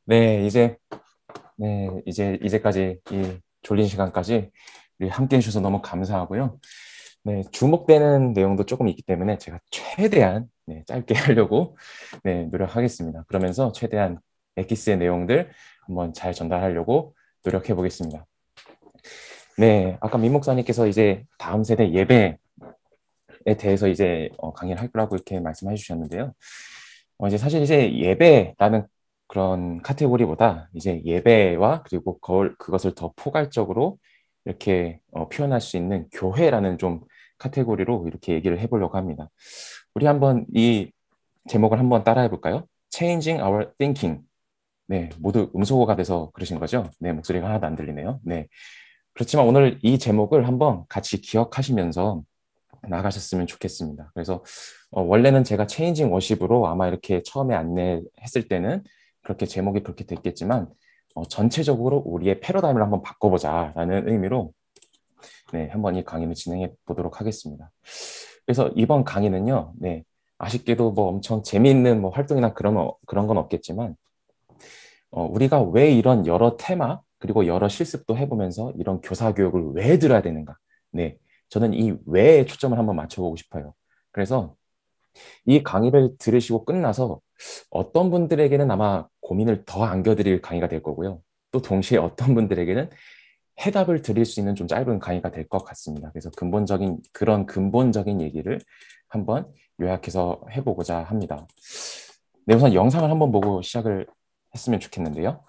네, 이제까지 이 졸린 시간까지 우리 함께 해주셔서 너무 감사하고요. 네, 주목되는 내용도 조금 있기 때문에 제가 최대한 짧게 하려고 노력하겠습니다. 그러면서 최대한 엑기스의 내용들 한번 잘 전달하려고 노력해 보겠습니다. 네, 아까 민 목사님께서 이제 다음 세대 예배에 대해서 이제 강의를 할 거라고 이렇게 말씀해 주셨는데요. 이제 사실 이제 예배라는 그런 카테고리보다 이제 예배와 그리고 그것을 더 포괄적으로 이렇게 표현할 수 있는 교회라는 좀 카테고리로 이렇게 얘기를 해보려고 합니다. 우리 한번 이 제목을 한번 따라해 볼까요? Changing Our Thinking. 네, 모두 음소거가 돼서 그러신 거죠? 네, 목소리가 하나도 안 들리네요. 네. 그렇지만 오늘 이 제목을 한번 같이 기억하시면서 나가셨으면 좋겠습니다. 그래서 원래는 제가 체인징 워십으로 아마 이렇게 처음에 안내했을 때는 그렇게 제목이 그렇게 됐겠지만 전체적으로 우리의 패러다임을 한번 바꿔보자라는 의미로 한번 이 강의를 진행해 보도록 하겠습니다. 그래서 이번 강의는요, 아쉽게도 뭐 엄청 재미있는 뭐 활동이나 그런 건 없겠지만 우리가 왜 이런 여러 테마 그리고 여러 실습도 해보면서 이런 교사 교육을 왜 들어야 되는가? 네, 저는 이 왜에 초점을 한번 맞춰보고 싶어요. 그래서 이 강의를 들으시고 끝나서 어떤 분들에게는 아마 고민을 더 안겨드릴 강의가 될 거고요. 또 동시에 어떤 분들에게는 해답을 드릴 수 있는 좀 짧은 강의가 될 것 같습니다. 그래서 그런 근본적인 얘기를 한번 요약해서 해보고자 합니다. 네, 우선 영상을 한번 보고 시작을 했으면 좋겠는데요.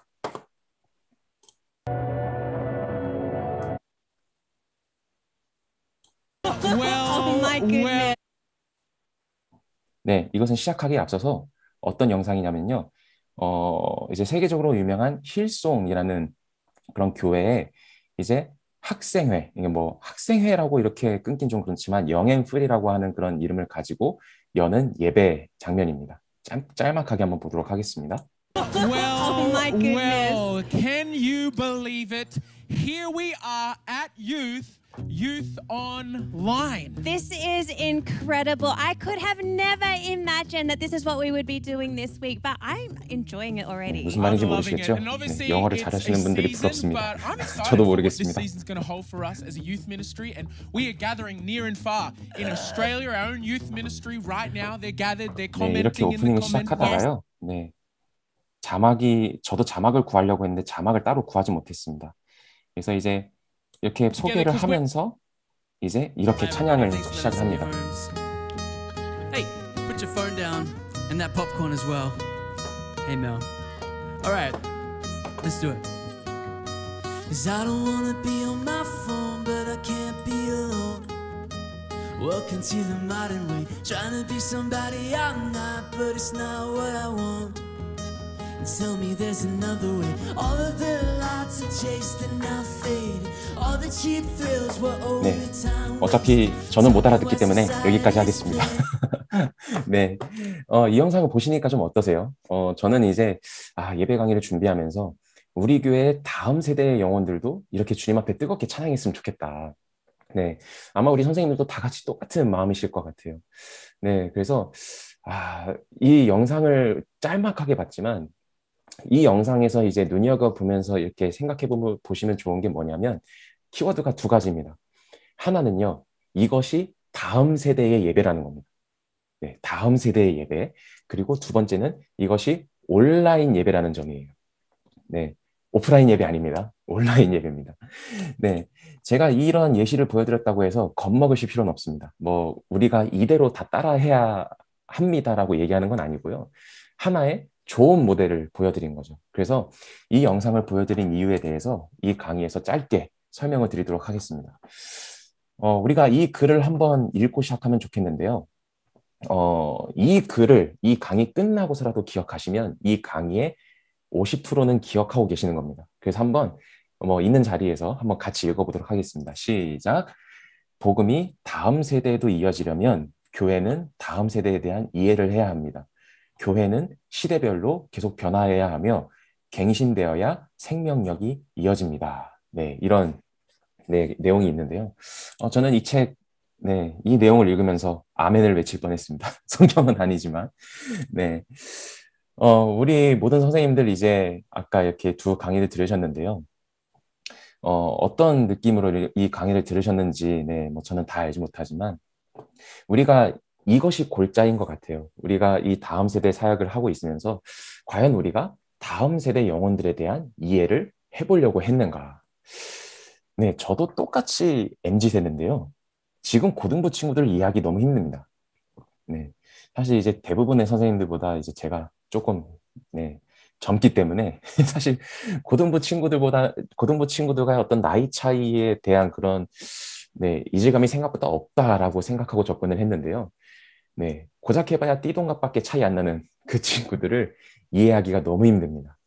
Oh my goodness. 네, 이것은 시작하기에 앞서서 어떤 영상이냐면요. 이제 세계적으로 유명한 힐송이라는 그런 교회에 이제 학생회, 이게 뭐 학생회라고 이렇게 끊긴 좀 그렇지만 영앤프리라고 하는 그런 이름을 가지고 여는 예배 장면입니다. 짤막하게 한번 보도록 하겠습니다. Oh my goodness. Can you believe it? Here we are at Youth Online. This is incredible. I could have never imagined that this is what we would be doing this week, but I'm enjoying it already. 무슨 말인지 I'm loving 모르시겠죠? it. And obviously 영어를 it's 잘하시는 a 분들이 season, 부럽습니다. but I'm excited 저도 for what this 모르겠습니다. season's going to hold for us as a youth ministry. And we are gathering near and far. In Australia, our own youth ministry right now, they're gathered, they're 네, 이렇게 commenting in the 오프닝을 comments. 시작하다가요. 네, 저도 자막을 구하려고 했는데 자막을 따로 구하지 못했습니다. 그래서 이제 이렇게 소개를 하면서 이제 이렇게 찬양을 시작합니다. Hey, put your phone down and that popcorn as well. Hey Mel. All right, let's do it. 'Cause I don't wanna be on my phone, but I can't be alone. Welcome to the modern way. Trying to be somebody I'm not, but it's not what I want. And tell me there's another way. All of the lights are chased and now fade. All the cheap thrills were over time. 어차피 저는 못 알아듣기 때문에 여기까지 하겠습니다. 네, 이 영상을 보시니까 좀 어떠세요? 저는 이제 예배 강의를 준비하면서 우리 교회의 다음 세대의 영혼들도 이렇게 주님 앞에 뜨겁게 찬양했으면 좋겠다. 네, 아마 우리 선생님들도 다 같이 똑같은 마음이실 것 같아요. 네, 그래서 이 영상을 짤막하게 봤지만 이 영상에서 이제 눈여겨보면서 이렇게 보시면 좋은 게 뭐냐면 키워드가 두 가지입니다. 하나는요, 이것이 다음 세대의 예배라는 겁니다. 네, 다음 세대의 예배. 그리고 두 번째는 이것이 온라인 예배라는 점이에요. 네, 오프라인 예배 아닙니다. 온라인 예배입니다. 네, 제가 이런 예시를 보여드렸다고 해서 겁먹으실 필요는 없습니다. 뭐 우리가 이대로 다 따라해야 합니다라고 얘기하는 건 아니고요. 하나의 좋은 모델을 보여드린 거죠. 그래서 이 영상을 보여드린 이유에 대해서 이 강의에서 짧게 설명을 드리도록 하겠습니다. 우리가 이 글을 한번 읽고 시작하면 좋겠는데요. 이 강의 끝나고서라도 기억하시면 이 강의의 50%는 기억하고 계시는 겁니다. 그래서 한번 있는 자리에서 한번 같이 읽어보도록 하겠습니다. 시작. 복음이 다음 세대에도 이어지려면 교회는 다음 세대에 대한 이해를 해야 합니다. 교회는 시대별로 계속 변화해야 하며 갱신되어야 생명력이 이어집니다. 네, 이런 내용이 있는데요. 저는 이 내용을 읽으면서 아멘을 외칠 뻔했습니다. 성경은 아니지만, 네, 우리 모든 선생님들 이제 아까 이렇게 두 강의를 들으셨는데요. 어떤 느낌으로 이 강의를 들으셨는지, 네, 뭐 저는 다 알지 못하지만, 우리가 이것이 골자인 것 같아요. 우리가 이 다음 세대 사역을 하고 있으면서, 과연 우리가 다음 세대 영혼들에 대한 이해를 해보려고 했는가? 네, 저도 똑같이 MZ 세대인데요. 지금 고등부 친구들 이해하기 너무 힘듭니다. 네. 사실 이제 대부분의 선생님들보다 이제 제가 조금, 네, 젊기 때문에 사실 고등부 친구들과 어떤 나이 차이에 대한 그런, 네, 이질감이 생각보다 없다라고 생각하고 접근을 했는데요. 네, 고작 해봐야 띠동갑밖에 차이 안 나는 그 친구들을 이해하기가 너무 힘듭니다.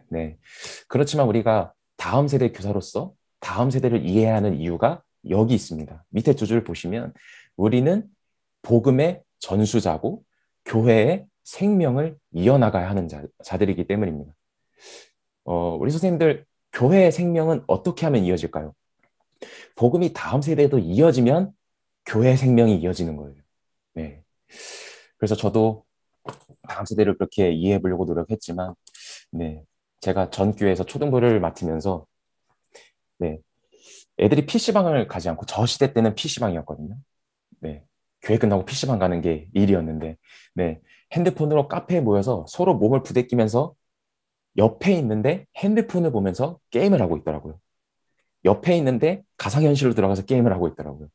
네. 그렇지만 우리가 다음 세대 교사로서 다음 세대를 이해해야 하는 이유가 여기 있습니다. 밑에 두 줄 보시면 우리는 복음의 전수자고 교회의 생명을 이어나가야 하는 자들이기 때문입니다. 우리 선생님들, 교회의 생명은 어떻게 하면 이어질까요? 복음이 다음 세대에도 이어지면 교회의 생명이 이어지는 거예요. 네. 그래서 저도 다음 세대를 그렇게 이해해 보려고 노력했지만, 네. 제가 전 교회에서 초등부를 맡으면서, 네. 애들이 PC방을 가지 않고 저 시대 때는 PC방이었거든요. 네. 교회 끝나고 PC방 가는 게 일이었는데, 네. 핸드폰으로 카페에 모여서 서로 몸을 부대끼면서 옆에 있는데 핸드폰을 보면서 게임을 하고 있더라고요. 옆에 있는데 가상현실로 들어가서 게임을 하고 있더라고요.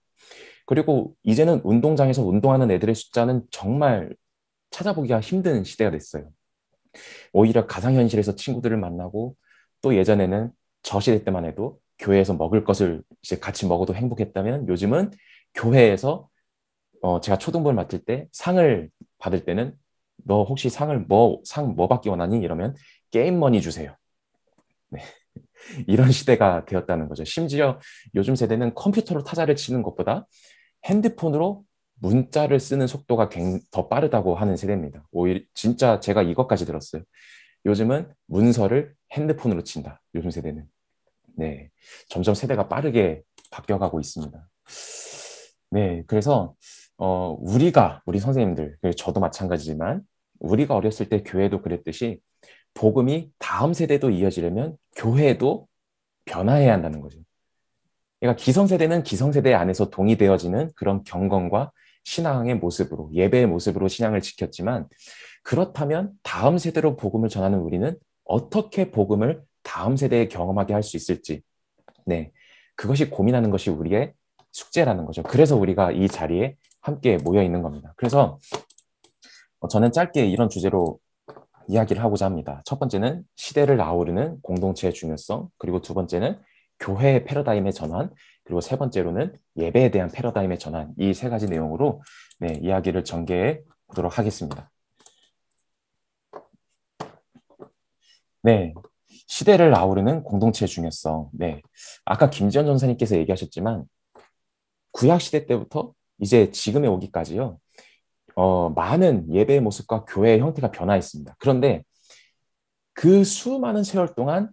그리고 이제는 운동장에서 운동하는 애들의 숫자는 정말 찾아보기가 힘든 시대가 됐어요. 오히려 가상현실에서 친구들을 만나고 또 예전에는 저 시대 때만 해도 교회에서 먹을 것을 이제 같이 먹어도 행복했다면 요즘은 교회에서 제가 초등부를 맡을 때 상을 받을 때는 너 혹시 상 뭐 받기 원하니? 이러면 게임 머니 주세요. 네. 이런 시대가 되었다는 거죠. 심지어 요즘 세대는 컴퓨터로 타자를 치는 것보다 핸드폰으로 문자를 쓰는 속도가 더 빠르다고 하는 세대입니다. 오히려 진짜 제가 이것까지 들었어요. 요즘은 문서를 핸드폰으로 친다. 요즘 세대는. 네. 점점 세대가 빠르게 바뀌어가고 있습니다. 네. 그래서 우리 선생님들, 저도 마찬가지지만 우리가 어렸을 때 교회도 그랬듯이 복음이 다음 세대도 이어지려면 교회도 변화해야 한다는 거죠. 그러니까 기성세대는 기성세대 안에서 동의되어지는 그런 경건과 신앙의 모습으로, 예배의 모습으로 신앙을 지켰지만 그렇다면 다음 세대로 복음을 전하는 우리는 어떻게 복음을 다음 세대에 경험하게 할 수 있을지, 네, 그것이 고민하는 것이 우리의 숙제라는 거죠. 그래서 우리가 이 자리에 함께 모여 있는 겁니다. 그래서 저는 짧게 이런 주제로 이야기를 하고자 합니다. 첫 번째는 시대를 아우르는 공동체의 중요성, 그리고 두 번째는 교회의 패러다임의 전환, 그리고 세 번째로는 예배에 대한 패러다임의 전환, 이 세 가지 내용으로 네, 이야기를 전개해 보도록 하겠습니다. 네, 시대를 아우르는 공동체의 중요성. 네, 아까 김지현 전사님께서 얘기하셨지만 구약 시대 때부터 이제 지금에 오기까지요. 많은 예배의 모습과 교회의 형태가 변화했습니다. 그런데 그 수많은 세월 동안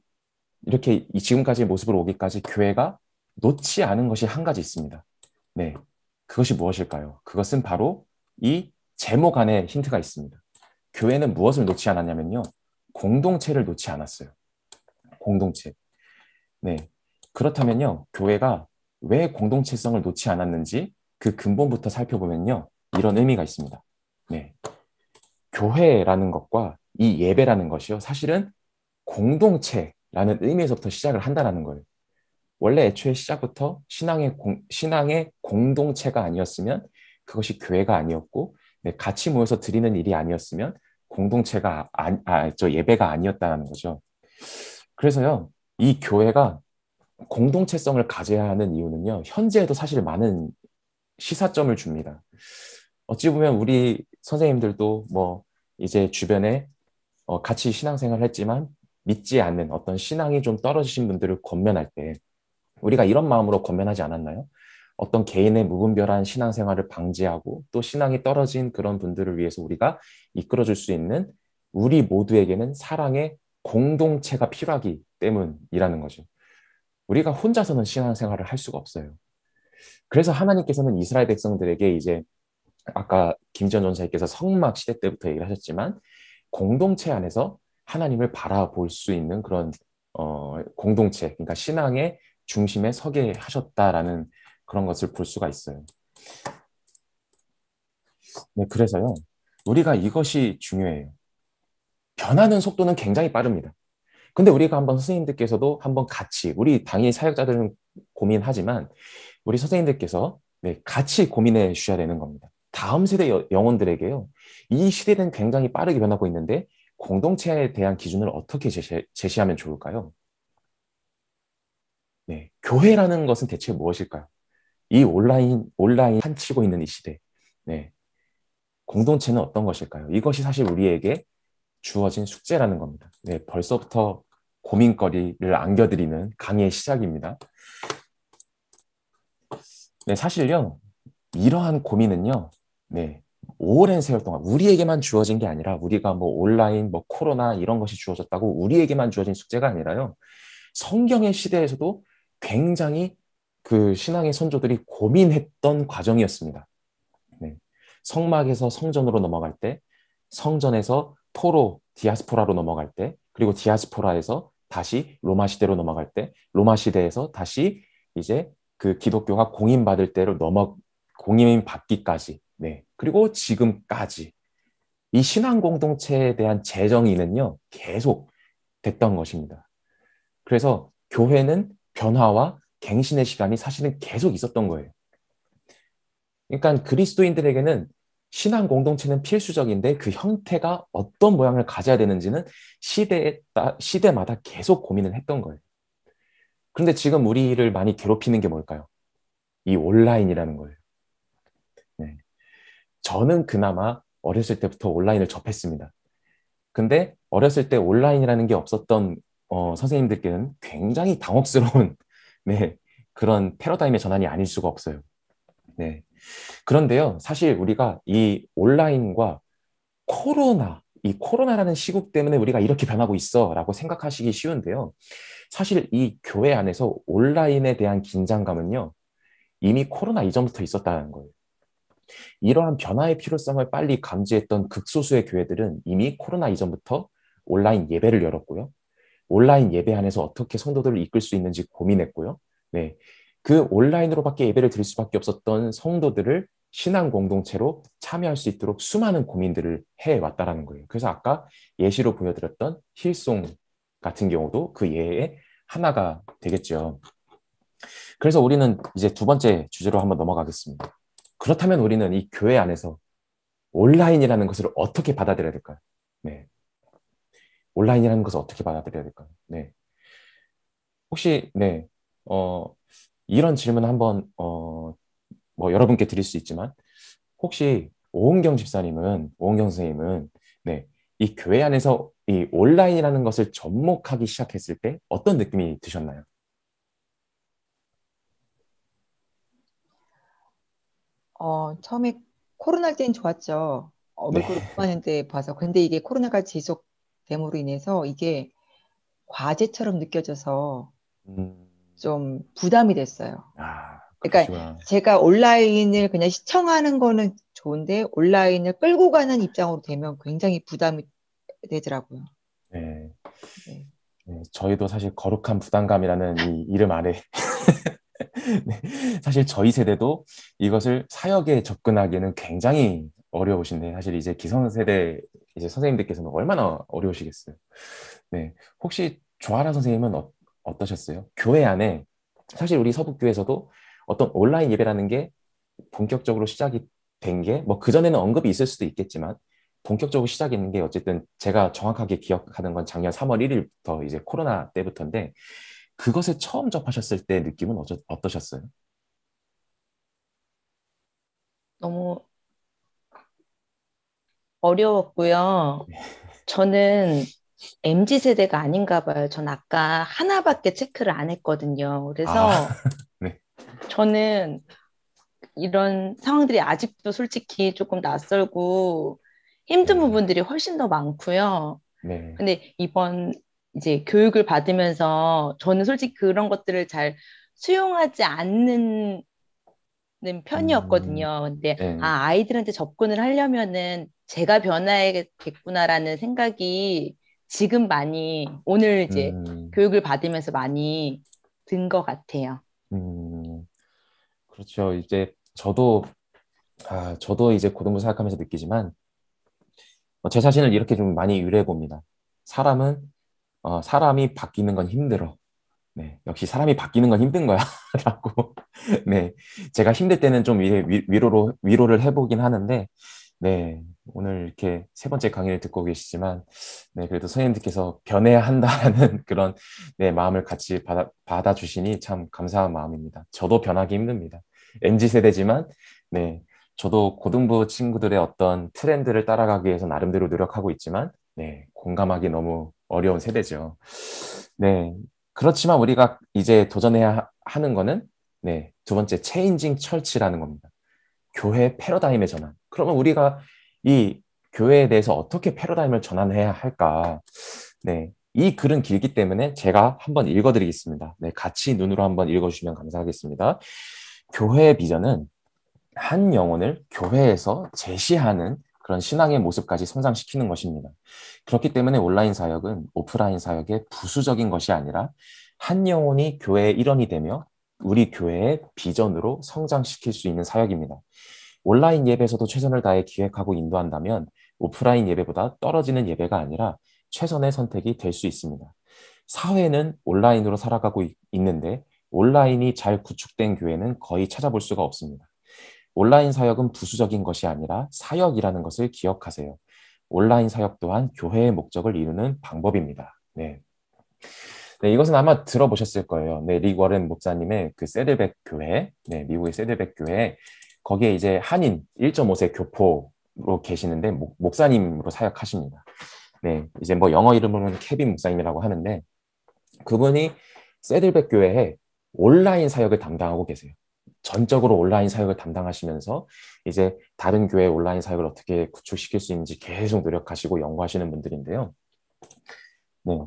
이렇게 지금까지의 모습으로 오기까지 교회가 놓지 않은 것이 한 가지 있습니다. 네, 그것이 무엇일까요? 그것은 바로 이 제목 안에 힌트가 있습니다. 교회는 무엇을 놓지 않았냐면요. 공동체를 놓지 않았어요. 공동체. 네, 그렇다면요. 교회가 왜 공동체성을 놓지 않았는지 그 근본부터 살펴보면요. 이런 의미가 있습니다. 네, 교회라는 것과 이 예배라는 것이요. 사실은 공동체라는 의미에서부터 시작을 한다는 거예요. 원래 애초에 시작부터 신앙의 공동체가 아니었으면 그것이 교회가 아니었고, 네, 같이 모여서 드리는 일이 아니었으면 공동체가 예배가 아니었다는 거죠. 그래서요, 이 교회가 공동체성을 가져야 하는 이유는요, 현재에도 사실 많은 시사점을 줍니다. 어찌 보면 우리 선생님들도 뭐 이제 주변에 같이 신앙생활을 했지만 믿지 않는 어떤 신앙이 좀 떨어지신 분들을 권면할 때 우리가 이런 마음으로 권면하지 않았나요? 어떤 개인의 무분별한 신앙생활을 방지하고 또 신앙이 떨어진 그런 분들을 위해서 우리가 이끌어줄 수 있는 우리 모두에게는 사랑의 공동체가 필요하기 때문이라는 거죠. 우리가 혼자서는 신앙생활을 할 수가 없어요. 그래서 하나님께서는 이스라엘 백성들에게 이제 아까 김지현 전사님께서 성막 시대 때부터 얘기를 하셨지만 공동체 안에서 하나님을 바라볼 수 있는 그런 공동체, 그러니까 신앙의 중심에 서게 하셨다라는 그런 것을 볼 수가 있어요. 네, 그래서요, 우리가 이것이 중요해요. 변하는 속도는 굉장히 빠릅니다. 근데 우리가 한번 선생님들께서도 한번 같이, 우리 당연히 사역자들은 고민하지만, 우리 선생님들께서 네, 같이 고민해 주셔야 되는 겁니다. 다음 세대 영혼들에게요, 이 시대는 굉장히 빠르게 변하고 있는데, 공동체에 대한 기준을 어떻게 제시하면 좋을까요? 네, 교회라는 것은 대체 무엇일까요? 이 온라인 판치고 있는 이 시대. 네, 공동체는 어떤 것일까요? 이것이 사실 우리에게 주어진 숙제라는 겁니다. 네, 벌써부터 고민거리를 안겨드리는 강의의 시작입니다. 네, 사실요, 이러한 고민은요, 네, 오랜 세월 동안 우리에게만 주어진 게 아니라 우리가 뭐 온라인, 뭐 코로나 이런 것이 주어졌다고 우리에게만 주어진 숙제가 아니라요, 성경의 시대에서도 굉장히 그 신앙의 선조들이 고민했던 과정이었습니다. 네, 성막에서 성전으로 넘어갈 때, 성전에서 디아스포라로 넘어갈 때, 그리고 디아스포라에서 다시 로마 시대로 넘어갈 때, 로마 시대에서 다시 이제 그 기독교가 공인받을 때로 공인받기까지, 네, 그리고 지금까지 이 신앙 공동체에 대한 재정의는요, 계속 됐던 것입니다. 그래서 교회는 변화와 갱신의 시간이 사실은 계속 있었던 거예요. 그러니까 그리스도인들에게는 신앙 공동체는 필수적인데 그 형태가 어떤 모양을 가져야 되는지는 시대마다 계속 고민을 했던 거예요. 그런데 지금 우리를 많이 괴롭히는 게 뭘까요? 이 온라인이라는 거예요. 네. 저는 그나마 어렸을 때부터 온라인을 접했습니다. 근데 어렸을 때 온라인이라는 게 없었던 선생님들께는 굉장히 당혹스러운 네, 그런 패러다임의 전환이 아닐 수가 없어요. 네. 그런데요, 사실 우리가 이 온라인과 이 코로나라는 시국 때문에 우리가 이렇게 변하고 있어 라고 생각하시기 쉬운데요. 사실 이 교회 안에서 온라인에 대한 긴장감은요, 이미 코로나 이전부터 있었다는 거예요. 이러한 변화의 필요성을 빨리 감지했던 극소수의 교회들은 이미 코로나 이전부터 온라인 예배를 열었고요. 온라인 예배 안에서 어떻게 성도들을 이끌 수 있는지 고민했고요. 네. 그 온라인으로밖에 예배를 드릴 수밖에 없었던 성도들을 신앙 공동체로 참여할 수 있도록 수많은 고민들을 해왔다라는 거예요. 그래서 아까 예시로 보여드렸던 힐송 같은 경우도 그 예의 하나가 되겠죠. 그래서 우리는 이제 두 번째 주제로 한번 넘어가겠습니다. 그렇다면 우리는 이 교회 안에서 온라인이라는 것을 어떻게 받아들여야 될까요? 네. 온라인이라는 것을 어떻게 받아들여야 될까요? 네. 혹시, 네, 이런 질문 한번, 뭐 여러분께 드릴 수 있지만, 혹시 오은경 선생님은, 네, 이 교회 안에서 이 온라인이라는 것을 접목하기 시작했을 때 어떤 느낌이 드셨나요? 처음에 코로나 때는 좋았죠. 네. 얼굴을 못 봤는데 봐서. 근데 이게 코로나가 지속됨으로 인해서 이게 과제처럼 느껴져서 음, 좀 부담이 됐어요. 그러니까 그러시구나. 제가 온라인을 그냥 시청하는 거는 좋은데 온라인을 끌고 가는 입장으로 되면 굉장히 부담이 되더라고요. 네. 네. 네, 저희도 사실 거룩한 부담감이라는 이 이름 아래 네, 사실 저희 세대도 이것을 사역에 접근하기에는 굉장히 어려우신데 사실 이제 기성세대 이제 선생님들께서는 얼마나 어려우시겠어요. 네, 혹시 조아라 선생님은 어떠셨어요? 교회 안에 사실 우리 서북교에서도 어떤 온라인 예배라는 게 본격적으로 시작이 된 게 뭐 그전에는 언급이 있을 수도 있겠지만 본격적으로 시작이 게 어쨌든 제가 정확하게 기억하는 건 작년 3월 1일부터 이제 코로나 때부터인데 그것에 처음 접하셨을 때 느낌은 어떠셨어요? 너무 어려웠고요. 저는 MZ 세대가 아닌가 봐요. 전 아까 하나밖에 체크를 안 했거든요. 그래서 네. 저는 이런 상황들이 아직도 솔직히 조금 낯설고 힘든 네. 부분들이 훨씬 더 많고요. 네. 근데 이번 이제 교육을 받으면서 저는 솔직히 그런 것들을 잘 수용하지 않는 편이었거든요. 근데 네. 아이들한테 접근을 하려면은 제가 변화해야겠구나라는 생각이 지금 많이 오늘 이제 교육을 받으면서 많이 든 것 같아요. 그렇죠. 이제 저도 이제 고등부 생각하면서 느끼지만 제 자신을 이렇게 좀 많이 유래해 봅니다. 사람이 바뀌는 건 힘들어. 네, 역시 사람이 바뀌는 건 힘든 거야. 라고. 네, 제가 힘들 때는 좀 위로를 해보긴 하는데, 네, 오늘 이렇게 세 번째 강의를 듣고 계시지만, 네, 그래도 선생님들께서 변해야 한다는 그런, 네, 마음을 같이 받아주시니 참 감사한 마음입니다. 저도 변하기 힘듭니다. MZ세대지만, 네, 저도 고등부 친구들의 어떤 트렌드를 따라가기 위해서 나름대로 노력하고 있지만, 네, 공감하기 너무 어려운 세대죠. 네, 그렇지만 우리가 이제 도전해야 하는 거는 네, 두 번째 체인징 철치라는 겁니다. 교회 패러다임의 전환. 그러면 우리가 이 교회에 대해서 어떻게 패러다임을 전환해야 할까? 네, 이 글은 길기 때문에 제가 한번 읽어드리겠습니다. 네, 같이 눈으로 한번 읽어주시면 감사하겠습니다. 교회의 비전은 한 영혼을 교회에서 제시하는 그런 신앙의 모습까지 성장시키는 것입니다. 그렇기 때문에 온라인 사역은 오프라인 사역의 부수적인 것이 아니라 한 영혼이 교회의 일원이 되며 우리 교회의 비전으로 성장시킬 수 있는 사역입니다. 온라인 예배에서도 최선을 다해 기획하고 인도한다면 오프라인 예배보다 떨어지는 예배가 아니라 최선의 선택이 될 수 있습니다. 사회는 온라인으로 살아가고 있는데 온라인이 잘 구축된 교회는 거의 찾아볼 수가 없습니다. 온라인 사역은 부수적인 것이 아니라 사역이라는 것을 기억하세요. 온라인 사역 또한 교회의 목적을 이루는 방법입니다. 네. 네, 이것은 아마 들어보셨을 거예요. 네, 릭 워렌 목사님의 그 세들백 교회, 네, 미국의 세들백 교회, 거기에 이제 한인 1.5세 교포로 계시는데 목사님으로 사역하십니다. 네, 이제 뭐 영어 이름으로는 케빈 목사님이라고 하는데 그분이 세들백 교회에 온라인 사역을 담당하고 계세요. 전적으로 온라인 사역을 담당하시면서 이제 다른 교회 온라인 사역을 어떻게 구축시킬 수 있는지 계속 노력하시고 연구하시는 분들인데요. 네.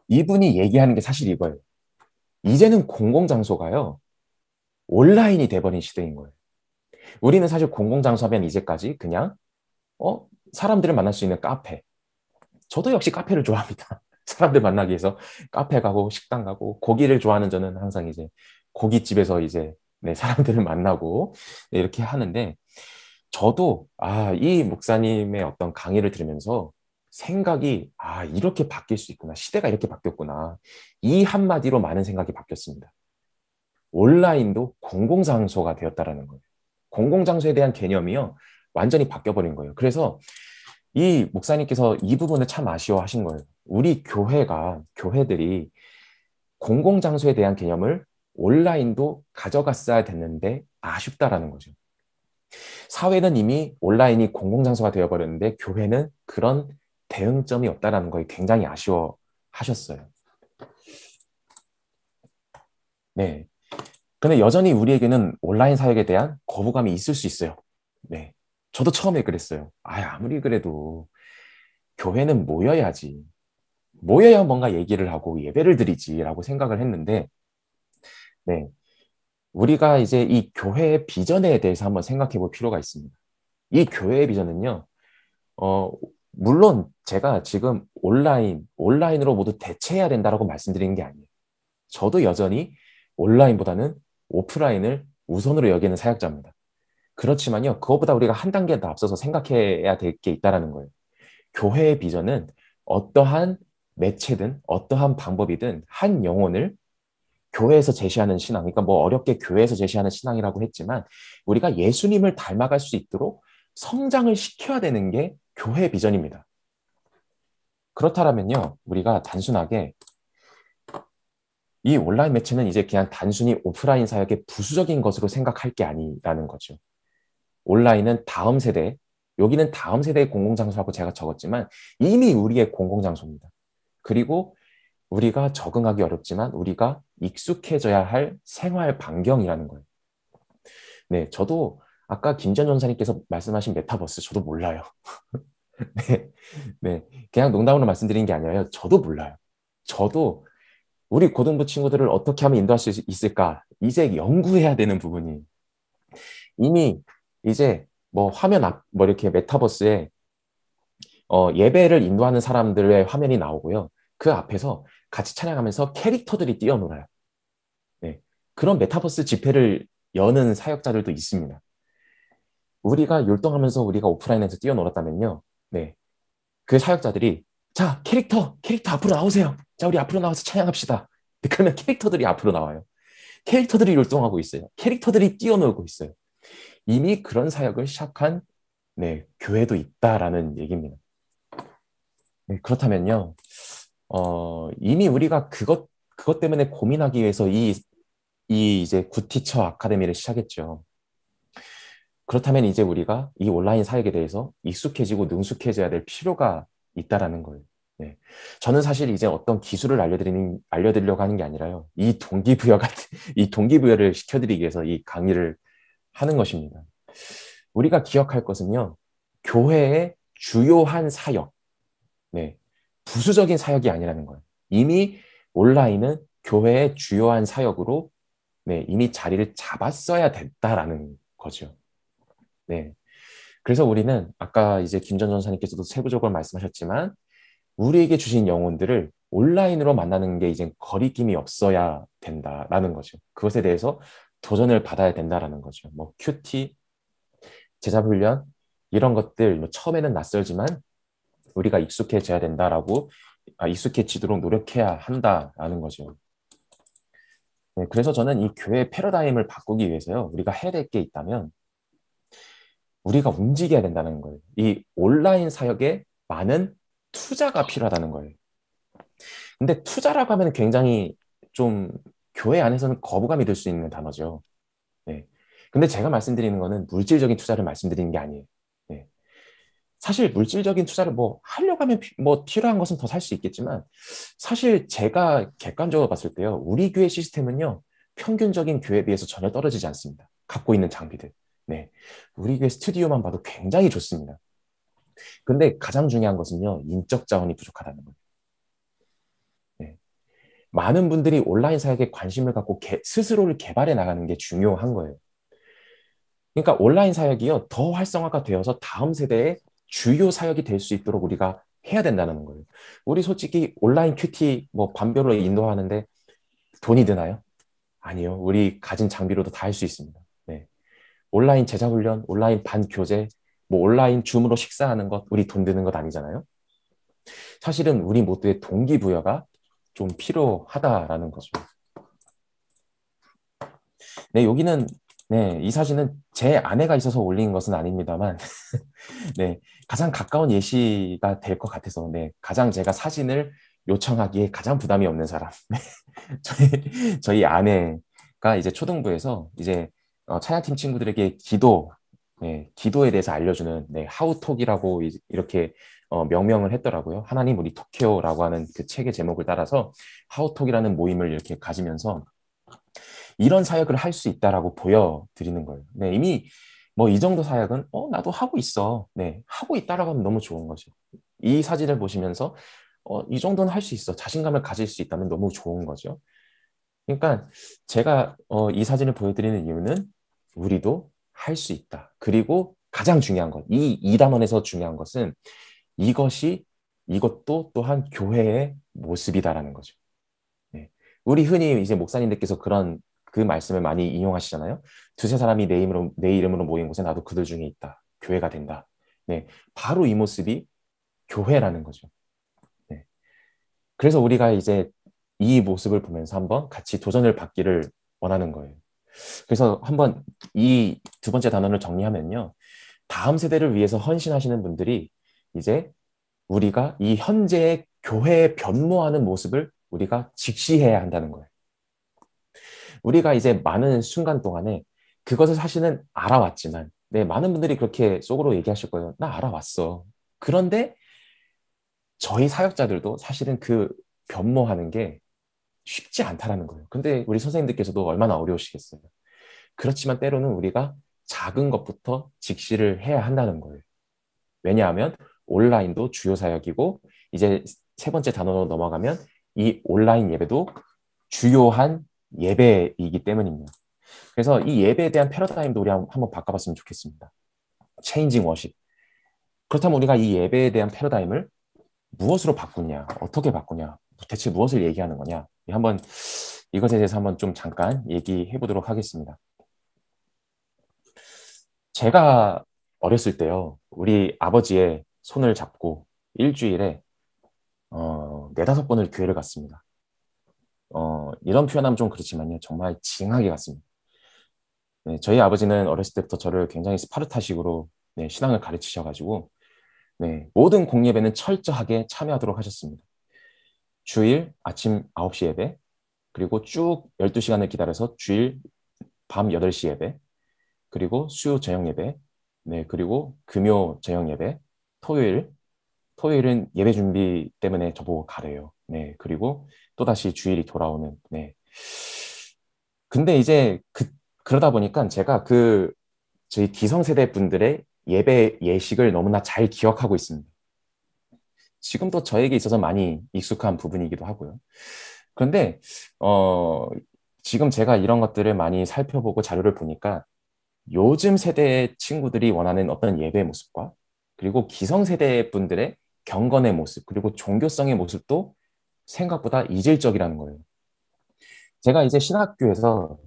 이분이 얘기하는 게 사실 이거예요. 이제는 공공장소가요, 온라인이 돼버린 시대인 거예요. 우리는 사실 공공장소 하면 이제까지 그냥 사람들을 만날 수 있는 카페. 저도 역시 카페를 좋아합니다. 사람들 만나기 위해서 카페 가고 식당 가고 고기를 좋아하는 저는 항상 이제 고깃집에서 이제 네, 사람들을 만나고 네, 이렇게 하는데 저도 이 목사님의 어떤 강의를 들으면서 생각이 이렇게 바뀔 수 있구나. 시대가 이렇게 바뀌었구나. 이 한마디로 많은 생각이 바뀌었습니다. 온라인도 공공장소가 되었다라는 거예요. 공공장소에 대한 개념이요. 완전히 바뀌어버린 거예요. 그래서 이 목사님께서 이 부분을 참 아쉬워하신 거예요. 우리 교회들이 공공장소에 대한 개념을 온라인도 가져갔어야 됐는데 아쉽다라는 거죠. 사회는 이미 온라인이 공공장소가 되어버렸는데 교회는 그런 대응점이 없다라는 거에 굉장히 아쉬워하셨어요. 네. 근데 여전히 우리에게는 온라인 사역에 대한 거부감이 있을 수 있어요. 네. 저도 처음에 그랬어요. 아무리 그래도 교회는 모여야지. 모여야 뭔가 얘기를 하고 예배를 드리지라고 생각을 했는데, 네. 우리가 이제 이 교회의 비전에 대해서 한번 생각해 볼 필요가 있습니다. 이 교회의 비전은요, 물론 제가 지금 온라인으로 모두 대체해야 된다라고 말씀드리는 게 아니에요. 저도 여전히 온라인보다는 오프라인을 우선으로 여기는 사역자입니다. 그렇지만요, 그것보다 우리가 한 단계 더 앞서서 생각해야 될 게 있다는 거예요. 교회의 비전은 어떠한 매체든 어떠한 방법이든 한 영혼을 교회에서 제시하는 신앙, 그러니까 뭐 어렵게 교회에서 제시하는 신앙이라고 했지만 우리가 예수님을 닮아갈 수 있도록 성장을 시켜야 되는 게 교회의 비전입니다. 그렇다면요, 우리가 단순하게 이 온라인 매체는 이제 그냥 단순히 오프라인 사역의 부수적인 것으로 생각할 게 아니라는 거죠. 온라인은 다음 세대, 여기는 다음 세대의 공공장소라고 제가 적었지만 이미 우리의 공공장소입니다. 그리고 우리가 적응하기 어렵지만 우리가 익숙해져야 할 생활 반경이라는 거예요. 네, 저도 아까 김전 전사님께서 말씀하신 메타버스 저도 몰라요. 네, 그냥 농담으로 말씀드리는 게 아니라요. 저도 몰라요. 저도 우리 고등부 친구들을 어떻게 하면 인도할 수 있을까? 이제 연구해야 되는 부분이 이미 이제 뭐 화면 앞, 뭐 이렇게 메타버스에 예배를 인도하는 사람들의 화면이 나오고요. 그 앞에서 같이 찬양하면서 캐릭터들이 뛰어놀아요. 네. 그런 메타버스 집회를 여는 사역자들도 있습니다. 우리가 율동하면서 우리가 오프라인에서 뛰어놀았다면요. 네. 그 사역자들이 자, 캐릭터 앞으로 나오세요. 자, 우리 앞으로 나와서 찬양합시다. 그러면 캐릭터들이 앞으로 나와요. 캐릭터들이 율동하고 있어요. 캐릭터들이 뛰어놀고 있어요. 이미 그런 사역을 시작한 네, 교회도 있다라는 얘기입니다. 네, 그렇다면요. 이미 우리가 그것 때문에 고민하기 위해서 이 이제 굿티처 아카데미를 시작했죠. 그렇다면 이제 우리가 이 온라인 사역에 대해서 익숙해지고 능숙해져야 될 필요가 있다라는 거예요. 네. 저는 사실 이제 어떤 기술을 알려드리려고 하는 게 아니라요. 이 동기부여를 시켜드리기 위해서 이 강의를 하는 것입니다. 우리가 기억할 것은요. 교회의 주요한 사역, 네. 부수적인 사역이 아니라는 거예요. 이미 온라인은 교회의 주요한 사역으로 네, 이미 자리를 잡았어야 됐다라는 거죠. 네. 그래서 우리는 아까 이제 김전 전사님께서도 세부적으로 말씀하셨지만 우리에게 주신 영혼들을 온라인으로 만나는 게 이제 거리낌이 없어야 된다라는 거죠. 그것에 대해서 도전을 받아야 된다라는 거죠. 뭐 큐티, 제자훈련 이런 것들 뭐 처음에는 낯설지만 우리가 익숙해져야 된다라고 익숙해지도록 노력해야 한다라는 거죠. 네, 그래서 저는 이 교회 패러다임을 바꾸기 위해서요. 우리가 해야 될 게 있다면 우리가 움직여야 된다는 거예요. 이 온라인 사역에 많은 투자가 필요하다는 거예요. 근데 투자라고 하면 굉장히 좀 교회 안에서는 거부감이 들 수 있는 단어죠. 네. 근데 제가 말씀드리는 거는 물질적인 투자를 말씀드리는 게 아니에요. 네. 사실 물질적인 투자를 뭐 하려고 하면 뭐 필요한 것은 더 살 수 있겠지만 사실 제가 객관적으로 봤을 때요. 우리 교회 시스템은요. 평균적인 교회에 비해서 전혀 떨어지지 않습니다. 갖고 있는 장비들. 네. 우리 교회 스튜디오만 봐도 굉장히 좋습니다. 근데 가장 중요한 것은요. 인적 자원이 부족하다는 거예요. 네. 많은 분들이 온라인 사역에 관심을 갖고 스스로를 개발해 나가는 게 중요한 거예요. 그러니까 온라인 사역이요. 더 활성화가 되어서 다음 세대의 주요 사역이 될 수 있도록 우리가 해야 된다는 거예요. 우리 솔직히 온라인 큐티 뭐 반별로 인도하는데 돈이 드나요? 아니요. 우리 가진 장비로도 다 할 수 있습니다. 네. 온라인 제자훈련, 온라인 반교재, 뭐 온라인 줌으로 식사하는 것, 우리 돈 드는 것 아니잖아요. 사실은 우리 모두의 동기부여가 좀 필요하다라는 거죠. 네, 여기는 네, 이 사진은 제 아내가 있어서 올린 것은 아닙니다만 네, 가장 가까운 예시가 될 것 같아서 네, 가장 제가 사진을 요청하기에 가장 부담이 없는 사람 저희 아내가 이제 초등부에서 이제 찬양팀 친구들에게 네, 기도에 대해서 알려주는 네, 하우톡이라고 이렇게 명명을 했더라고요. 하나님 우리 톡해요라고 하는 그 책의 제목을 따라서 하우톡이라는 모임을 이렇게 가지면서 이런 사역을 할 수 있다라고 보여드리는 거예요. 네, 이미 뭐 이 정도 사역은 나도 하고 있어. 네, 하고 있다라고 하면 너무 좋은 거죠. 이 사진을 보시면서 이 정도는 할 수 있어. 자신감을 가질 수 있다면 너무 좋은 거죠. 그러니까 제가 이 사진을 보여드리는 이유는 우리도 할 수 있다. 그리고 가장 중요한 것, 이 2단원에서 중요한 것은 이것도 또한 교회의 모습이다라는 거죠. 네. 우리 흔히 이제 목사님들께서 그 말씀을 많이 인용하시잖아요. 두세 사람이 내 이름으로 모인 곳에 나도 그들 중에 있다. 교회가 된다. 네. 바로 이 모습이 교회라는 거죠. 네. 그래서 우리가 이제 이 모습을 보면서 한번 같이 도전을 받기를 원하는 거예요. 그래서 한번 이 두 번째 단원을 정리하면요. 다음 세대를 위해서 헌신하시는 분들이 이제 우리가 이 현재의 교회에 변모하는 모습을 우리가 직시해야 한다는 거예요. 우리가 이제 많은 순간 동안에 그것을 사실은 알아왔지만 네, 많은 분들이 그렇게 속으로 얘기하실 거예요. 나 알아왔어. 그런데 저희 사역자들도 사실은 그 변모하는 게 쉽지 않다라는 거예요. 근데 우리 선생님들께서도 얼마나 어려우시겠어요. 그렇지만 때로는 우리가 작은 것부터 직시를 해야 한다는 거예요. 왜냐하면 온라인도 주요 사역이고 이제 세 번째 단원으로 넘어가면 이 온라인 예배도 주요한 예배이기 때문입니다. 그래서 이 예배에 대한 패러다임도 우리 한번 바꿔봤으면 좋겠습니다. 체인징 워십. 그렇다면 우리가 이 예배에 대한 패러다임을 무엇으로 바꾸냐, 어떻게 바꾸냐, 대체 무엇을 얘기하는 거냐, 한번 이것에 대해서 한번 좀 잠깐 얘기해 보도록 하겠습니다. 제가 어렸을 때요, 우리 아버지의 손을 잡고 일주일에 4-5번을 교회를 갔습니다. 이런 표현하면 좀 그렇지만요, 정말 징하게 갔습니다. 네, 저희 아버지는 어렸을 때부터 저를 굉장히 스파르타식으로 네, 신앙을 가르치셔가지고 네, 모든 공예배는 철저하게 참여하도록 하셨습니다. 주일 아침 9시 예배, 그리고 쭉 12시간을 기다려서 주일 밤 8시 예배, 그리고 수요 저녁 예배, 네, 그리고 금요 저녁 예배, 토요일은 예배 준비 때문에 저보고 가래요. 네, 그리고 또다시 주일이 돌아오는, 네. 근데 이제 그러다 보니까 제가 저희 기성세대 분들의 예배 예식을 너무나 잘 기억하고 있습니다. 지금도 저에게 있어서 많이 익숙한 부분이기도 하고요. 그런데 지금 제가 이런 것들을 많이 살펴보고 자료를 보니까 요즘 세대의 친구들이 원하는 어떤 예배의 모습과 그리고 기성세대 분들의 경건의 모습, 그리고 종교성의 모습도 생각보다 이질적이라는 거예요. 제가 이제 신학교에서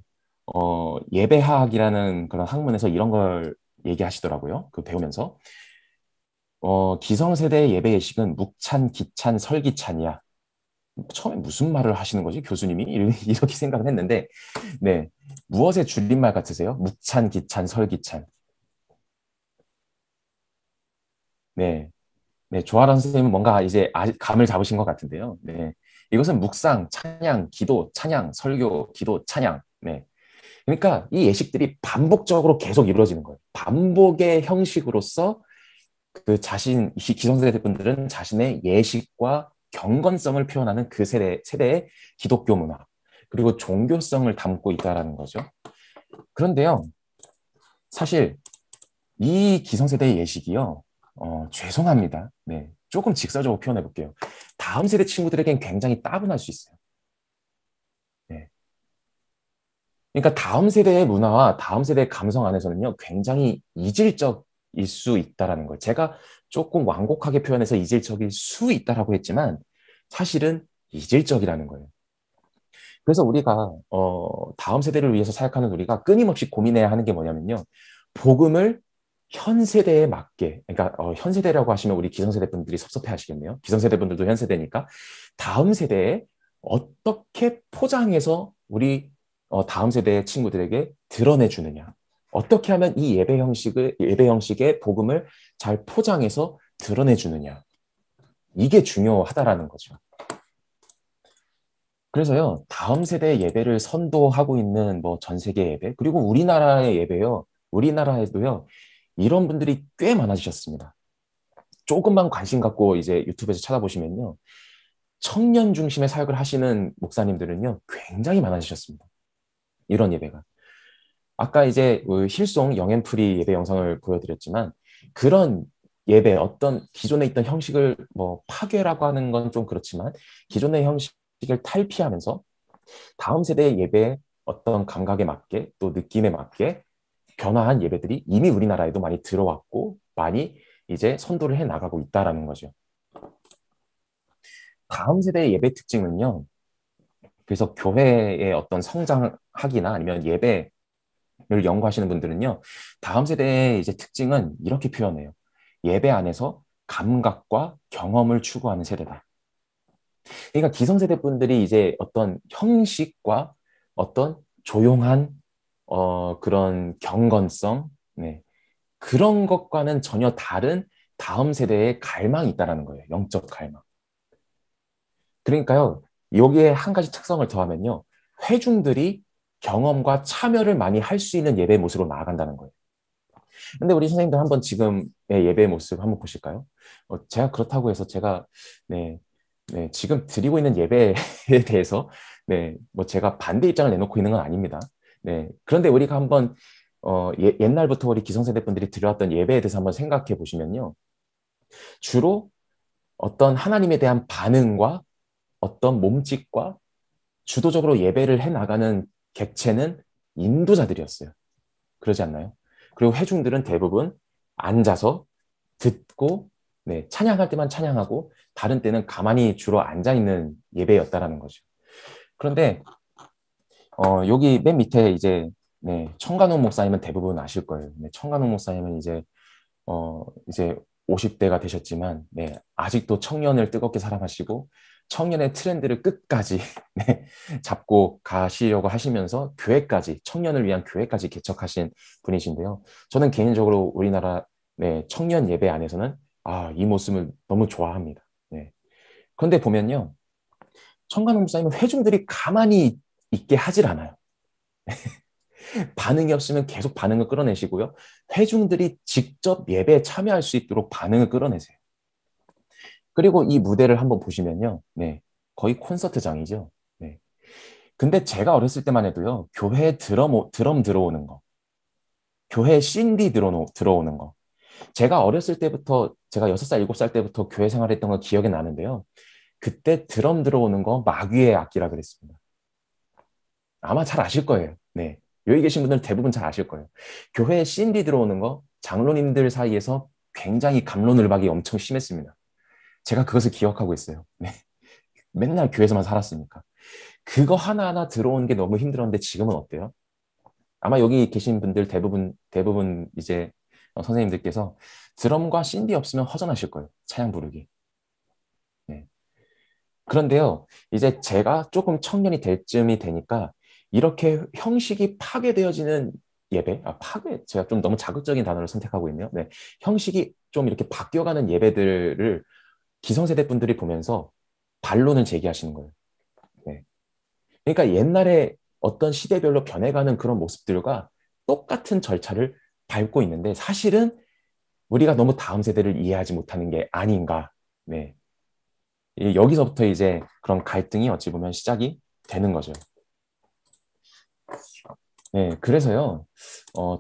예배학이라는 그런 학문에서 이런 걸 얘기하시더라고요. 배우면서. 기성세대의 예배 예식은 묵찬, 기찬, 설기찬이야. 처음에 무슨 말을 하시는 거지, 교수님이? 이렇게 생각을 했는데, 네. 무엇의 줄임말 같으세요? 묵찬, 기찬, 설기찬. 네. 네. 조아람 선생님은 뭔가 이제 감을 잡으신 것 같은데요. 네. 이것은 묵상, 찬양, 기도, 찬양, 설교, 기도, 찬양. 네. 그러니까 이 예식들이 반복적으로 계속 이루어지는 거예요. 반복의 형식으로서 기성세대 분들은 자신의 예식과 경건성을 표현하는 그 세대의 기독교 문화, 그리고 종교성을 담고 있다는 거죠. 그런데요, 사실 이 기성세대의 예식이요, 죄송합니다. 네, 조금 직설적으로 표현해 볼게요. 다음 세대 친구들에겐 굉장히 따분할 수 있어요. 네. 그러니까 다음 세대의 문화와 다음 세대의 감성 안에서는요, 굉장히 이질적일 수 있다라는 거예요. 제가 조금 완곡하게 표현해서 이질적일 수 있다라고 했지만 사실은 이질적이라는 거예요. 그래서 우리가 다음 세대를 위해서 사역하는 우리가 끊임없이 고민해야 하는 게 뭐냐면요, 복음을 현 세대에 맞게, 그러니까 현 세대라고 하시면 우리 기성세대 분들이 섭섭해 하시겠네요. 기성세대 분들도 현 세대니까 다음 세대에 어떻게 포장해서 우리 다음 세대의 친구들에게 드러내주느냐, 어떻게 하면 이 예배 형식의 복음을 잘 포장해서 드러내주느냐, 이게 중요하다라는 거죠. 그래서요, 다음 세대의 예배를 선도하고 있는 전 세계 예배, 그리고 우리나라의 예배요, 우리나라에도요, 이런 분들이 꽤 많아지셨습니다. 조금만 관심 갖고 이제 유튜브에서 찾아보시면요, 청년 중심의 사역을 하시는 목사님들은요, 굉장히 많아지셨습니다. 이런 예배가. 아까 이제 힐송 영앤프리 예배 영상을 보여드렸지만, 그런 예배, 어떤 기존에 있던 형식을 파괴라고 하는 건 좀 그렇지만, 기존의 형식을 탈피하면서 다음 세대의 예배의 어떤 감각에 맞게, 또 느낌에 맞게 변화한 예배들이 이미 우리나라에도 많이 들어왔고, 많이 이제 선도를 해 나가고 있다라는 거죠. 다음 세대의 예배 특징은요, 그래서 교회의 어떤 성장학이나 아니면 예배를 연구하시는 분들은요, 다음 세대의 이제 특징은 이렇게 표현해요. 예배 안에서 감각과 경험을 추구하는 세대다. 그러니까 기성세대 분들이 이제 어떤 형식과 어떤 조용한 그런 경건성, 네, 그런 것과는 전혀 다른 다음 세대의 갈망이 있다는 거예요. 영적 갈망. 그러니까요, 여기에 한 가지 특성을 더하면요, 회중들이 경험과 참여를 많이 할 수 있는 예배 모습으로 나아간다는 거예요. 근데 우리 선생님들 한번 지금의 예배 모습 한번 보실까요? 제가 그렇다고 해서 제가 네, 지금 드리고 있는 예배에 대해서 네, 제가 반대 입장을 내놓고 있는 건 아닙니다. 네, 그런데 우리가 한번 옛날부터 우리 기성세대 분들이 드려왔던 예배에 대해서 한번 생각해 보시면요, 주로 어떤 하나님에 대한 반응과 어떤 몸짓과 주도적으로 예배를 해나가는 객체는 인도자들이었어요. 그러지 않나요? 그리고 회중들은 대부분 앉아서 듣고 네, 찬양할 때만 찬양하고 다른 때는 가만히 주로 앉아 있는 예배였다라는 거죠. 그런데 여기 맨 밑에 이제 네, 청간호 목사님은 대부분 아실 거예요. 네, 청간호 목사님은 이제 50대가 되셨지만 네, 아직도 청년을 뜨겁게 사랑하시고 청년의 트렌드를 끝까지 네, 잡고 가시려고 하시면서 교회까지 청년을 위한 교회까지 개척하신 분이신데요. 저는 개인적으로 우리나라 네, 청년 예배 안에서는 이 모습을 너무 좋아합니다. 네. 그런데 보면요, 청간호 목사님은 회중들이 가만히 있게 하질 않아요. 반응이 없으면 계속 반응을 끌어내시고요. 회중들이 직접 예배에 참여할 수 있도록 반응을 끌어내세요. 그리고 이 무대를 한번 보시면요. 네, 거의 콘서트장이죠. 네. 근데 제가 어렸을 때만 해도요. 교회에 드럼 들어오는 거, 교회에 신디 들어오는 거. 제가 어렸을 때부터, 제가 6살, 7살 때부터 교회 생활했던 거 기억이 나는데요. 그때 드럼 들어오는 거 마귀의 악기라 그랬습니다. 아마 잘 아실 거예요. 네. 여기 계신 분들 대부분 잘 아실 거예요. 교회에 신디 들어오는 거 장로님들 사이에서 굉장히 갑론을박이 엄청 심했습니다. 제가 그것을 기억하고 있어요. 네. 맨날 교회에서만 살았으니까. 그거 하나하나 들어오는 게 너무 힘들었는데 지금은 어때요? 아마 여기 계신 분들 대부분 이제 선생님들께서 드럼과 신디 없으면 허전하실 거예요. 찬양 부르기. 네. 그런데요, 이제 제가 조금 청년이 될 쯤이 되니까 이렇게 형식이 파괴되어지는 예배, 제가 좀 너무 자극적인 단어를 선택하고 있네요. 네. 형식이 좀 이렇게 바뀌어가는 예배들을 기성세대 분들이 보면서 반론을 제기하시는 거예요. 네. 그러니까 옛날에 어떤 시대별로 변해가는 그런 모습들과 똑같은 절차를 밟고 있는데 사실은 우리가 너무 다음 세대를 이해하지 못하는 게 아닌가. 네. 여기서부터 이제 그런 갈등이 어찌 보면 시작이 되는 거죠. 네, 그래서요,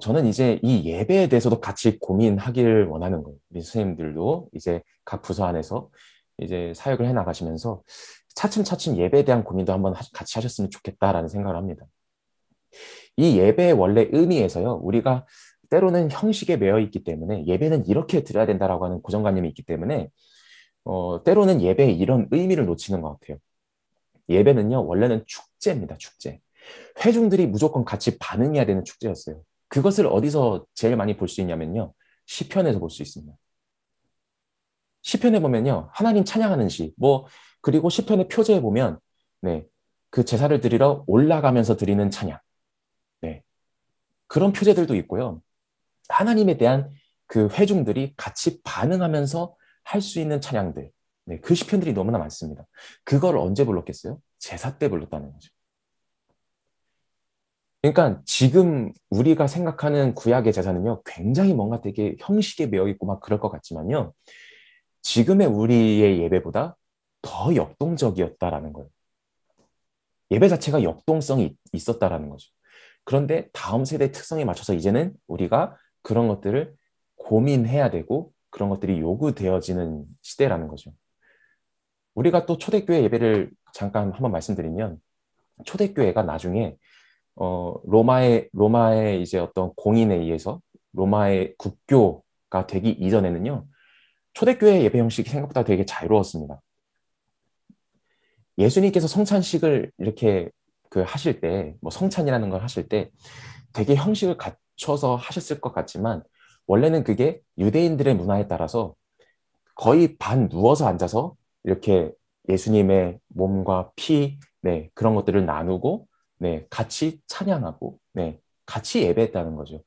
저는 이제 이 예배에 대해서도 같이 고민하길 원하는 거예요. 우리 선생님들도 이제 각 부서 안에서 이제 사역을 해 나가시면서 차츰차츰 예배에 대한 고민도 한번 같이 하셨으면 좋겠다라는 생각을 합니다. 이 예배의 원래 의미에서요, 우리가 때로는 형식에 매여 있기 때문에 예배는 이렇게 드려야 된다라고 하는 고정관념이 있기 때문에 때로는 예배에 이런 의미를 놓치는 것 같아요. 예배는요, 원래는 축제입니다, 축제. 회중들이 무조건 같이 반응해야 되는 축제였어요. 그것을 어디서 제일 많이 볼 수 있냐면요. 시편에서 볼 수 있습니다. 시편에 보면요. 하나님 찬양하는 시, 그리고 시편의 표제에 보면, 네, 그 제사를 드리러 올라가면서 드리는 찬양. 네. 그런 표제들도 있고요. 하나님에 대한 그 회중들이 같이 반응하면서 할 수 있는 찬양들. 네, 그 시편들이 너무나 많습니다. 그걸 언제 불렀겠어요? 제사 때 불렀다는 거죠. 그러니까 지금 우리가 생각하는 구약의 제사는요, 굉장히 뭔가 되게 형식에 매여 있고 막 그럴 것 같지만요, 지금의 우리의 예배보다 더 역동적이었다라는 거예요. 예배 자체가 역동성이 있었다라는 거죠. 그런데 다음 세대 특성에 맞춰서 이제는 우리가 그런 것들을 고민해야 되고 그런 것들이 요구되어지는 시대라는 거죠. 우리가 또 초대교회 예배를 잠깐 한번 말씀드리면 초대교회가 나중에 로마의 이제 어떤 공인에 의해서 로마의 국교가 되기 이전에는요, 초대교회 예배 형식이 생각보다 되게 자유로웠습니다. 예수님께서 성찬식을 이렇게 하실 때, 성찬이라는 걸 하실 때 되게 형식을 갖춰서 하셨을 것 같지만, 원래는 그게 유대인들의 문화에 따라서 거의 반 누워서 앉아서 이렇게 예수님의 몸과 피, 네, 그런 것들을 나누고, 네, 같이 찬양하고, 네, 같이 예배했다는 거죠.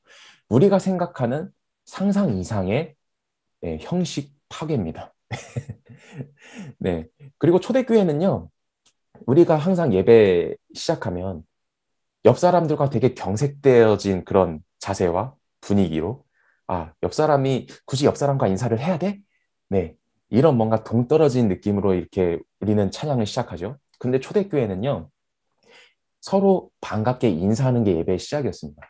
우리가 생각하는 상상 이상의 네, 형식 파괴입니다. 네. 그리고 초대교회는요, 우리가 항상 예배 시작하면 옆 사람들과 되게 경색되어진 그런 자세와 분위기로, 옆 사람이 굳이 옆 사람과 인사를 해야 돼? 네. 이런 뭔가 동떨어진 느낌으로 이렇게 우리는 찬양을 시작하죠. 근데 초대교회는요, 서로 반갑게 인사하는 게 예배의 시작이었습니다.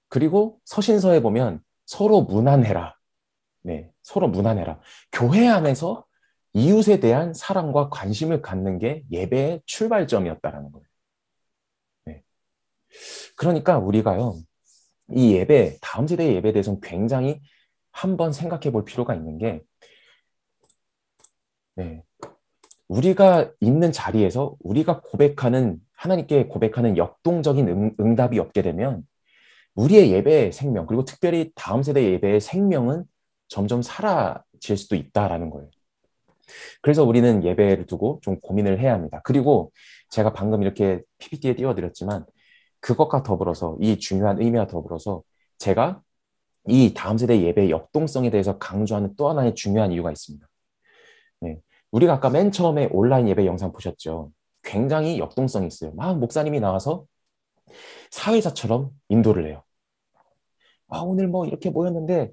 그리고 서신서에 보면 서로 문안해라. 네, 서로 문안해라. 교회 안에서 이웃에 대한 사랑과 관심을 갖는 게 예배의 출발점이었다라는 거예요. 네. 그러니까 우리가요, 이 예배, 다음 세대의 예배에 대해서는 굉장히 한번 생각해 볼 필요가 있는 게, 네, 우리가 있는 자리에서 우리가 고백하는, 하나님께 고백하는 역동적인 응답이 없게 되면 우리의 예배의 생명, 그리고 특별히 다음 세대 예배의 생명은 점점 사라질 수도 있다라는 거예요. 그래서 우리는 예배를 두고 좀 고민을 해야 합니다. 그리고 제가 방금 이렇게 PPT에 띄워드렸지만 그것과 더불어서, 이 중요한 의미와 더불어서 제가 이 다음 세대 예배의 역동성에 대해서 강조하는 또 하나의 중요한 이유가 있습니다. 네. 우리가 아까 맨 처음에 온라인 예배 영상 보셨죠? 굉장히 역동성이 있어요. 막 목사님이 나와서 사회자처럼 인도를 해요. 오늘 뭐 이렇게 모였는데,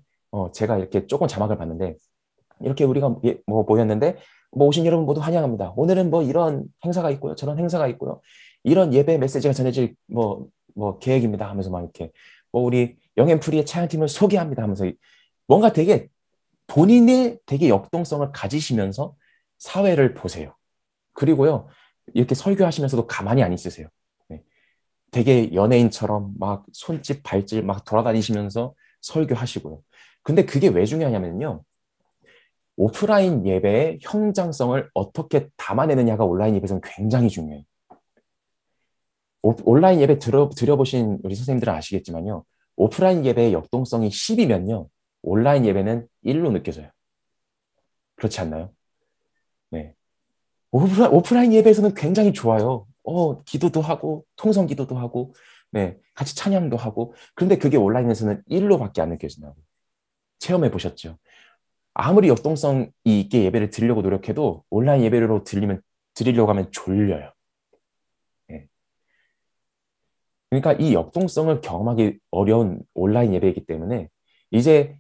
제가 이렇게 조금 자막을 봤는데, 이렇게 우리가 뭐 모였는데, 뭐 오신 여러분 모두 환영합니다. 오늘은 뭐 이런 행사가 있고요. 저런 행사가 있고요. 이런 예배 메시지가 전해질 계획입니다 하면서 막 이렇게, 뭐 우리 영앤프리의 찬양팀을 소개합니다 하면서 뭔가 되게 본인의 되게 역동성을 가지시면서 사회를 보세요. 그리고요, 이렇게 설교하시면서도 가만히 안 있으세요. 네. 되게 연예인처럼 막 손짓 발짓 막 돌아다니시면서 설교하시고요. 근데 그게 왜 중요하냐면요, 오프라인 예배의 형장성을 어떻게 담아내느냐가 온라인 예배에서는 굉장히 중요해요. 온라인 예배 들어보신 우리 선생님들은 아시겠지만요, 오프라인 예배의 역동성이 10이면요, 온라인 예배는 1로 느껴져요. 그렇지 않나요? 네. 오프라인 예배에서는 굉장히 좋아요. 기도도 하고, 통성 기도도 하고, 네, 같이 찬양도 하고. 그런데 그게 온라인에서는 1로밖에 안 느껴진다고. 체험해 보셨죠? 아무리 역동성 있게 예배를 드리려고 노력해도 온라인 예배로 드리려고 하면 졸려요. 네. 그러니까 이 역동성을 경험하기 어려운 온라인 예배이기 때문에 이제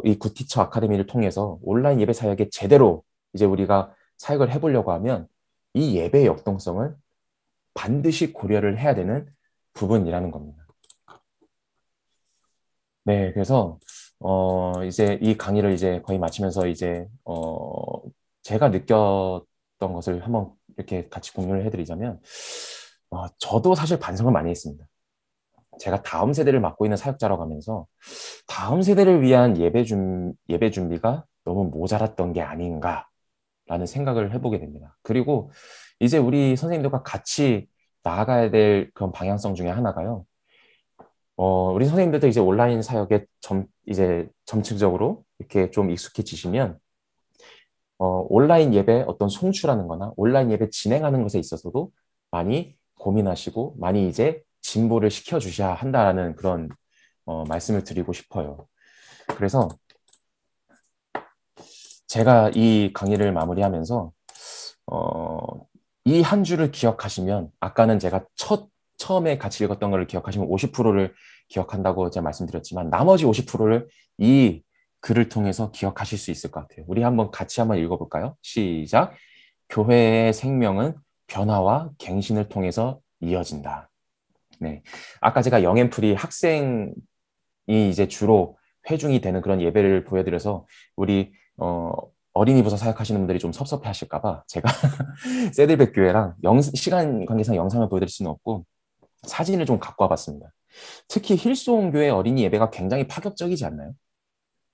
이 굿티처 아카데미를 통해서 온라인 예배 사역에 제대로 이제 우리가 사역을 해보려고 하면 이 예배의 역동성을 반드시 고려를 해야 되는 부분이라는 겁니다. 네, 그래서 이제 이 강의를 이제 거의 마치면서 이제 제가 느꼈던 것을 한번 이렇게 같이 공유를 해드리자면, 저도 사실 반성을 많이 했습니다. 제가 다음 세대를 맡고 있는 사역자라고 하면서 다음 세대를 위한 예배 준비가 너무 모자랐던 게 아닌가라는 생각을 해보게 됩니다. 그리고 이제 우리 선생님들과 같이 나아가야 될 그런 방향성 중에 하나가요. 우리 선생님들도 이제 온라인 사역에 이제 점층적으로 이렇게 좀 익숙해지시면, 온라인 예배 어떤 송출하는 거나 온라인 예배 진행하는 것에 있어서도 많이 고민하시고 많이 이제 진보를 시켜주셔야 한다는 그런 말씀을 드리고 싶어요. 그래서 제가 이 강의를 마무리하면서 이 한 주를 기억하시면, 아까는 제가 처음에 같이 읽었던 걸 기억하시면 50%를 기억한다고 제가 말씀드렸지만 나머지 50%를 이 글을 통해서 기억하실 수 있을 것 같아요. 우리 같이 한번 읽어볼까요? 시작. 교회의 생명은 변화와 갱신을 통해서 이어진다. 네. 아까 제가 영앤프리 학생이 이제 주로 회중이 되는 그런 예배를 보여드려서 우리 어린이부서 사역하시는 분들이 좀 섭섭해 하실까봐 제가 세들백 교회랑 시간 관계상 영상을 보여드릴 수는 없고 사진을 좀 갖고 와봤습니다. 특히 힐송 교회 어린이 예배가 굉장히 파격적이지 않나요?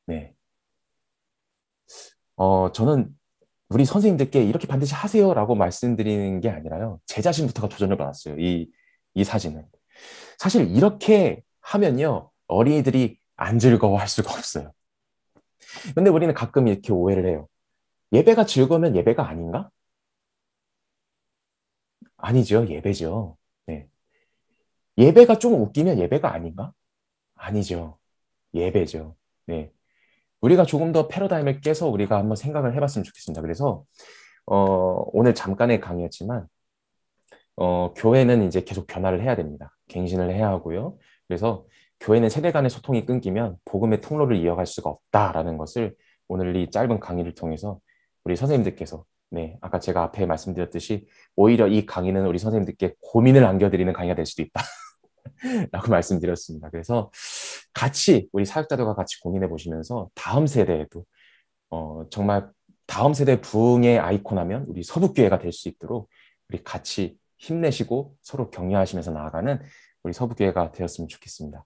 네. 저는 우리 선생님들께 이렇게 반드시 하세요라고 말씀드리는 게 아니라요, 제 자신부터가 도전을 받았어요. 이 사진은. 사실 이렇게 하면요, 어린이들이 안 즐거워할 수가 없어요. 근데 우리는 가끔 이렇게 오해를 해요. 예배가 즐거우면 예배가 아닌가? 아니죠. 예배죠. 네. 예배가 좀 웃기면 예배가 아닌가? 아니죠. 예배죠. 네. 우리가 조금 더 패러다임을 깨서 우리가 한번 생각을 해봤으면 좋겠습니다. 그래서 오늘 잠깐의 강의였지만 교회는 이제 계속 변화를 해야 됩니다. 갱신을 해야 하고요. 그래서 교회는 세대 간의 소통이 끊기면 복음의 통로를 이어갈 수가 없다라는 것을 오늘 이 짧은 강의를 통해서 우리 선생님들께서, 네, 아까 제가 앞에 말씀드렸듯이 오히려 이 강의는 우리 선생님들께 고민을 안겨드리는 강의가 될 수도 있다 라고 말씀드렸습니다. 그래서 같이 우리 사역자들과 같이 고민해 보시면서 다음 세대에도 정말 다음 세대 부흥의 아이콘 하면 우리 서북교회가 될 수 있도록 우리 같이 힘내시고 서로 격려하시면서 나아가는 우리 서부교회가 되었으면 좋겠습니다.